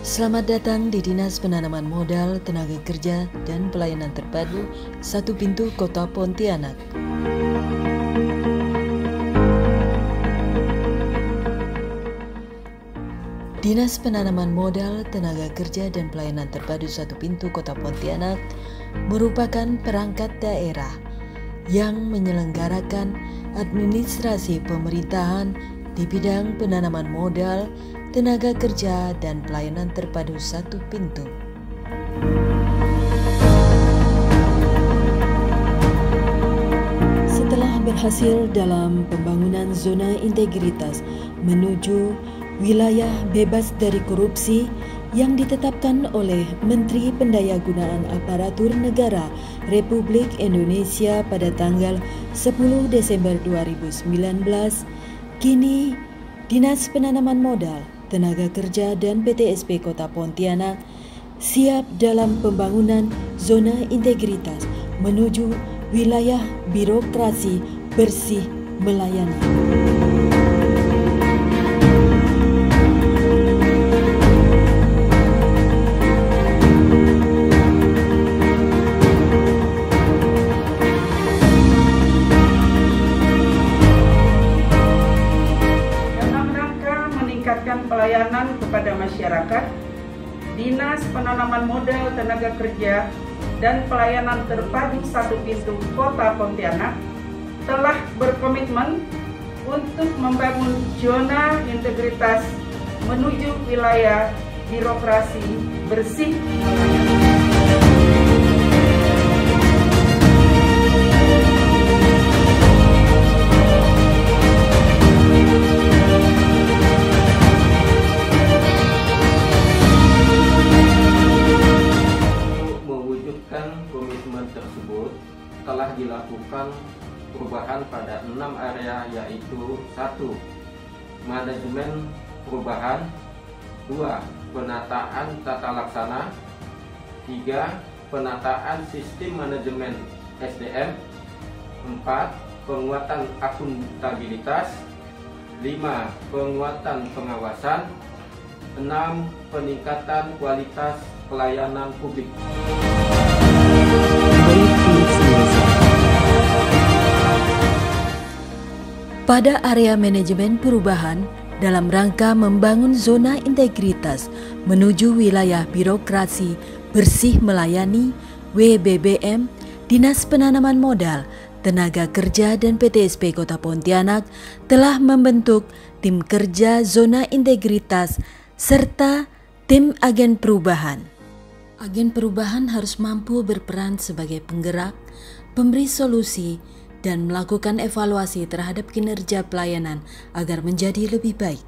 Selamat datang di Dinas Penanaman Modal, Tenaga Kerja, dan Pelayanan Terpadu Satu Pintu Kota Pontianak. Dinas Penanaman Modal, Tenaga Kerja, dan Pelayanan Terpadu Satu Pintu Kota Pontianak merupakan perangkat daerah yang menyelenggarakan administrasi pemerintahan di bidang penanaman modal, tenaga kerja, dan pelayanan terpadu satu pintu. Setelah berhasil dalam pembangunan zona integritas menuju wilayah bebas dari korupsi yang ditetapkan oleh Menteri Pendayagunaan Aparatur Negara Republik Indonesia pada tanggal 10 Desember 2019, kini Dinas Penanaman Modal, Tenaga Kerja, dan PTSP Kota Pontianak siap dalam pembangunan zona integritas menuju wilayah birokrasi bersih melayani. Pelayanan kepada masyarakat, Dinas Penanaman Modal, Tenaga Kerja, dan Pelayanan Terpadu Satu Pintu Kota Pontianak telah berkomitmen untuk membangun zona integritas menuju wilayah birokrasi bersih melayani. Komitmen tersebut telah dilakukan perubahan pada 6 area, yaitu 1. Manajemen perubahan, 2. Penataan tata laksana, 3. Penataan sistem manajemen SDM, 4. Penguatan akuntabilitas, 5. Penguatan pengawasan, 6. Peningkatan kualitas pelayanan publik. Pada area manajemen perubahan, dalam rangka membangun zona integritas menuju wilayah birokrasi bersih melayani WBBM, Dinas Penanaman Modal, Tenaga Kerja, dan PTSP Kota Pontianak telah membentuk tim kerja zona integritas serta tim agen perubahan. Agen perubahan harus mampu berperan sebagai penggerak, pemberi solusi, dan melakukan evaluasi terhadap kinerja pelayanan agar menjadi lebih baik.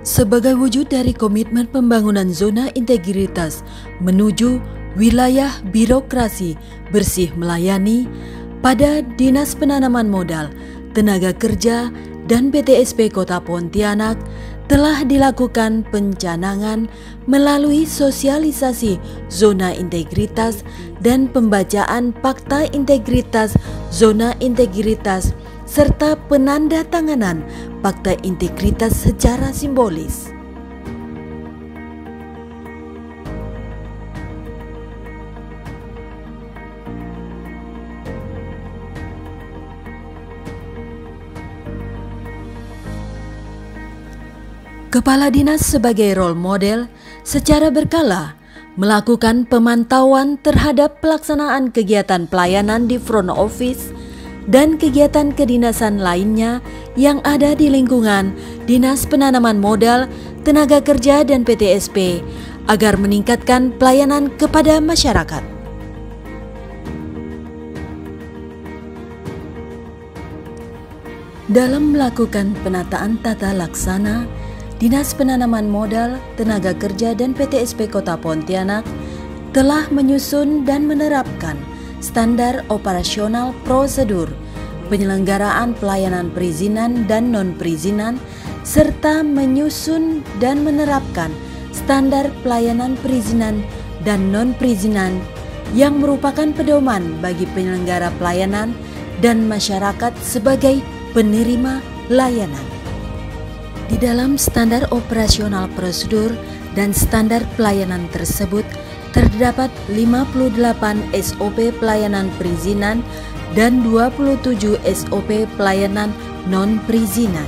Sebagai wujud dari komitmen pembangunan zona integritas menuju wilayah birokrasi bersih melayani, pada Dinas Penanaman Modal, Tenaga Kerja, dan PTSP Kota Pontianak telah dilakukan pencanangan melalui sosialisasi zona integritas dan pembacaan fakta integritas zona integritas serta penandatanganan fakta integritas secara simbolis. Kepala Dinas sebagai role model secara berkala melakukan pemantauan terhadap pelaksanaan kegiatan pelayanan di front office dan kegiatan kedinasan lainnya yang ada di lingkungan Dinas Penanaman Modal, Tenaga Kerja, dan PTSP agar meningkatkan pelayanan kepada masyarakat. Dalam melakukan penataan tata laksana, Dinas Penanaman Modal, Tenaga Kerja, dan PTSP Kota Pontianak telah menyusun dan menerapkan standar operasional prosedur penyelenggaraan pelayanan perizinan dan non-perizinan, serta menyusun dan menerapkan standar pelayanan perizinan dan non-perizinan yang merupakan pedoman bagi penyelenggara pelayanan dan masyarakat sebagai penerima layanan. Di dalam standar operasional prosedur dan standar pelayanan tersebut terdapat 58 SOP pelayanan perizinan dan 27 SOP pelayanan non-perizinan.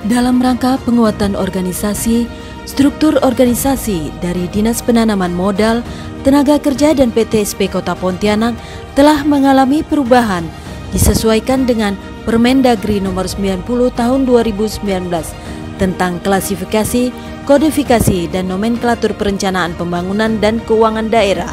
Dalam rangka penguatan organisasi, struktur organisasi dari Dinas Penanaman Modal, Tenaga Kerja dan PTSP Kota Pontianak telah mengalami perubahan disesuaikan dengan Permendagri nomor 90 tahun 2019 tentang klasifikasi, kodifikasi, dan nomenklatur perencanaan pembangunan dan keuangan daerah.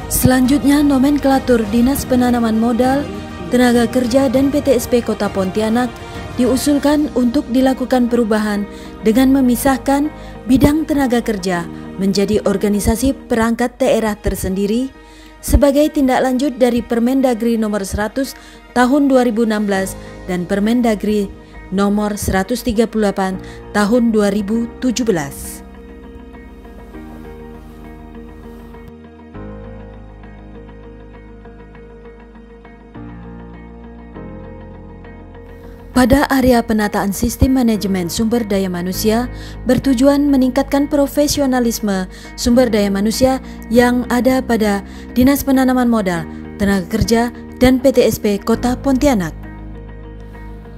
Selanjutnya, nomenklatur Dinas Penanaman Modal, Tenaga Kerja dan PTSP Kota Pontianak diusulkan untuk dilakukan perubahan dengan memisahkan bidang tenaga kerja menjadi organisasi perangkat daerah tersendiri sebagai tindak lanjut dari Permendagri nomor 100 tahun 2016 dan Permendagri nomor 138 tahun 2017. Pada area penataan sistem manajemen sumber daya manusia bertujuan meningkatkan profesionalisme sumber daya manusia yang ada pada Dinas Penanaman Modal, Tenaga Kerja, dan PTSP Kota Pontianak.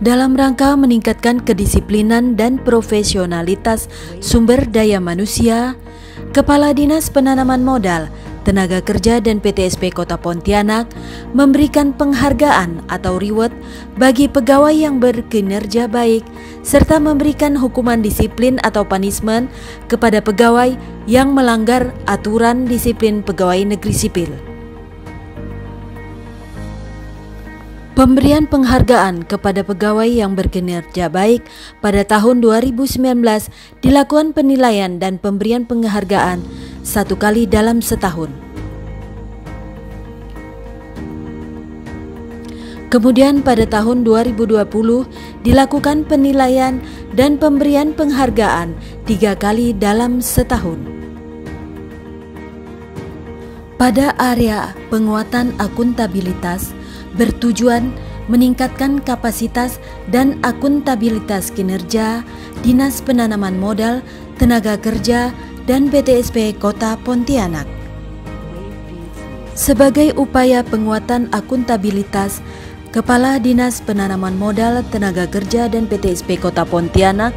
Dalam rangka meningkatkan kedisiplinan dan profesionalitas sumber daya manusia, Kepala Dinas Penanaman Modal, Tenaga Kerja dan PTSP Kota Pontianak memberikan penghargaan atau reward bagi pegawai yang berkinerja baik serta memberikan hukuman disiplin atau punishment kepada pegawai yang melanggar aturan disiplin pegawai negeri sipil. Pemberian penghargaan kepada pegawai yang berkinerja baik pada tahun 2019 dilakukan penilaian dan pemberian penghargaan 1 kali dalam setahun. Kemudian pada tahun 2020 dilakukan penilaian dan pemberian penghargaan 3 kali dalam setahun. Pada area penguatan akuntabilitas bertujuan meningkatkan kapasitas dan akuntabilitas kinerja Dinas Penanaman Modal, Tenaga Kerja, dan PTSP Kota Pontianak. Sebagai upaya penguatan akuntabilitas, Kepala Dinas Penanaman Modal, Tenaga Kerja, dan PTSP Kota Pontianak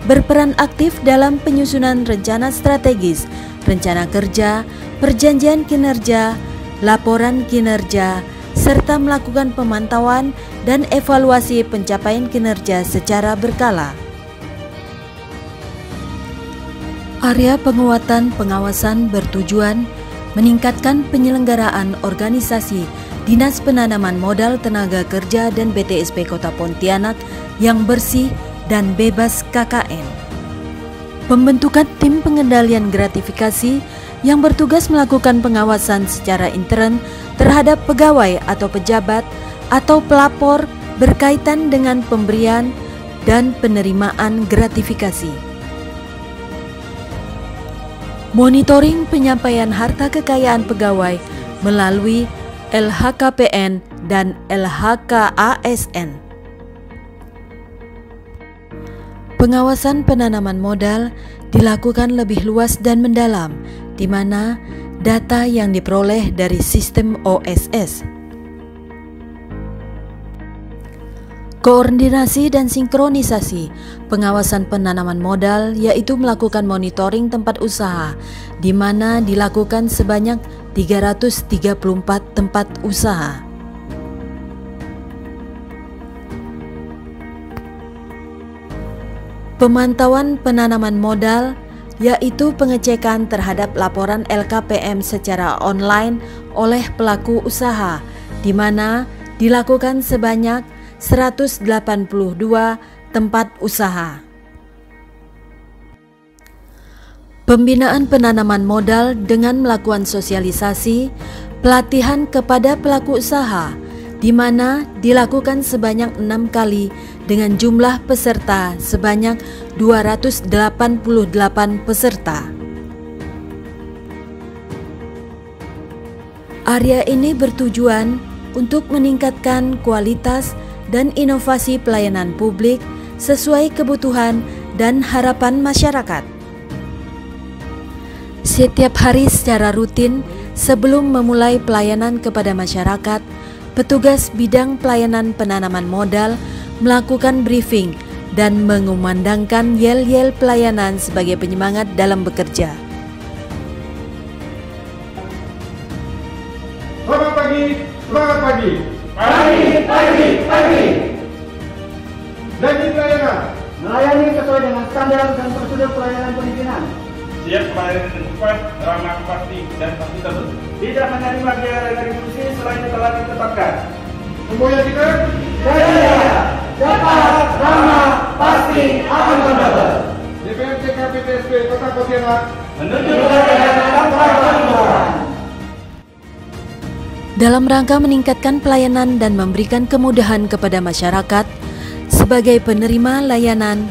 berperan aktif dalam penyusunan rencana strategis, rencana kerja, perjanjian kinerja, laporan kinerja, serta melakukan pemantauan dan evaluasi pencapaian kinerja secara berkala. Area penguatan pengawasan bertujuan meningkatkan penyelenggaraan organisasi Dinas Penanaman Modal, Tenaga Kerja, dan PTSP Kota Pontianak yang bersih dan bebas KKN. Pembentukan tim pengendalian gratifikasi yang bertugas melakukan pengawasan secara intern terhadap pegawai atau pejabat atau pelapor berkaitan dengan pemberian dan penerimaan gratifikasi. Monitoring penyampaian harta kekayaan pegawai melalui LHKPN dan LHKASN. Pengawasan penanaman modal dilakukan lebih luas dan mendalam, di mana data yang diperoleh dari sistem OSS. Koordinasi dan sinkronisasi pengawasan penanaman modal yaitu melakukan monitoring tempat usaha, di mana dilakukan sebanyak 334 tempat usaha. Pemantauan penanaman modal yaitu pengecekan terhadap laporan LKPM secara online oleh pelaku usaha, di mana dilakukan sebanyak 182 tempat usaha. Pembinaan penanaman modal dengan melakukan sosialisasi, pelatihan kepada pelaku usaha, di mana dilakukan sebanyak 6 kali dengan jumlah peserta sebanyak 288 peserta. Area ini bertujuan untuk meningkatkan kualitas dan inovasi pelayanan publik sesuai kebutuhan dan harapan masyarakat. Setiap hari secara rutin sebelum memulai pelayanan kepada masyarakat, petugas bidang pelayanan penanaman modal melakukan briefing dan mengumandangkan yel-yel pelayanan sebagai penyemangat dalam bekerja. Selamat pagi, selamat pagi. Pagi. Janji pelayanan. Melayani sesuai dengan standar dan prosedur pelayanan perizinan. Siap melayani dengan cepat, ramah, pasti, dan pasti tersebut. Tidak menerima biaya dari fungsi selain yang telah ditetapkan. Semuanya kita Jaya, cepat, ramah, pasti, akuntabel. DPMTK PTSP Kota Pontianak Menuju pelayanan tanpa gangguan. Dalam rangka meningkatkan pelayanan dan memberikan kemudahan kepada masyarakat, sebagai penerima layanan,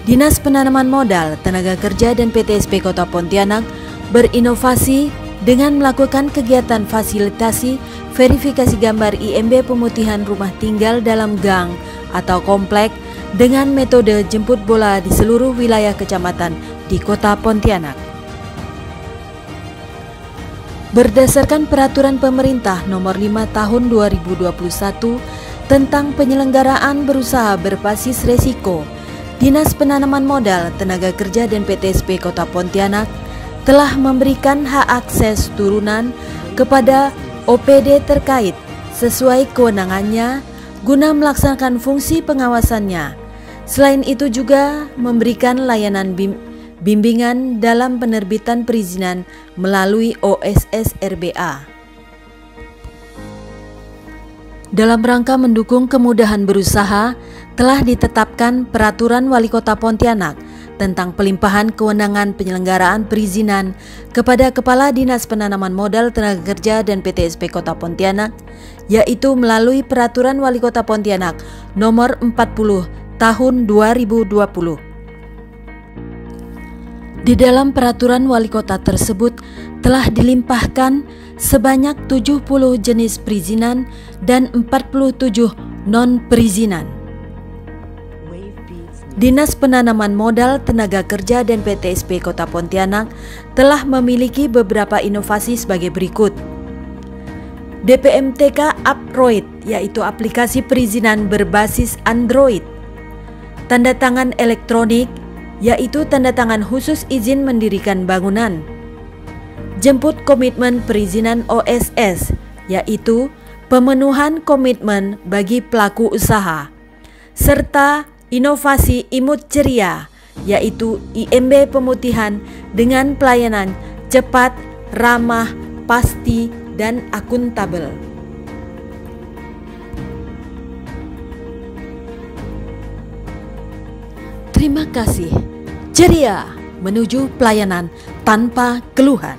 Dinas Penanaman Modal, Tenaga Kerja dan PTSP Kota Pontianak berinovasi dengan melakukan kegiatan fasilitasi verifikasi gambar IMB pemutihan rumah tinggal dalam gang atau komplek dengan metode jemput bola di seluruh wilayah kecamatan di Kota Pontianak. Berdasarkan Peraturan Pemerintah Nomor 5 Tahun 2021 tentang penyelenggaraan berusaha berbasis resiko, Dinas Penanaman Modal, Tenaga Kerja dan PTSP Kota Pontianak telah memberikan hak akses turunan kepada OPD terkait sesuai kewenangannya guna melaksanakan fungsi pengawasannya. Selain itu juga memberikan layanan bimbingan dalam penerbitan perizinan melalui OSS RBA. Dalam rangka mendukung kemudahan berusaha, telah ditetapkan Peraturan Wali Kota Pontianak tentang pelimpahan kewenangan penyelenggaraan perizinan kepada Kepala Dinas Penanaman Modal, Tenaga Kerja dan PTSP Kota Pontianak, yaitu melalui Peraturan Wali Kota Pontianak Nomor 40 Tahun 2020. Di dalam Peraturan Wali Kota tersebut telah dilimpahkan sebanyak 70 jenis perizinan dan 47 non-perizinan. Dinas Penanaman Modal, Tenaga Kerja dan PTSP Kota Pontianak telah memiliki beberapa inovasi sebagai berikut. DPMTK Uproid, yaitu aplikasi perizinan berbasis Android. Tanda tangan elektronik, yaitu tanda tangan khusus izin mendirikan bangunan. Jemput komitmen perizinan OSS, yaitu pemenuhan komitmen bagi pelaku usaha, serta inovasi imut ceria, yaitu IMB pemutihan dengan pelayanan cepat, ramah, pasti, dan akuntabel. Terima kasih. Ceria menuju pelayanan tanpa keluhan.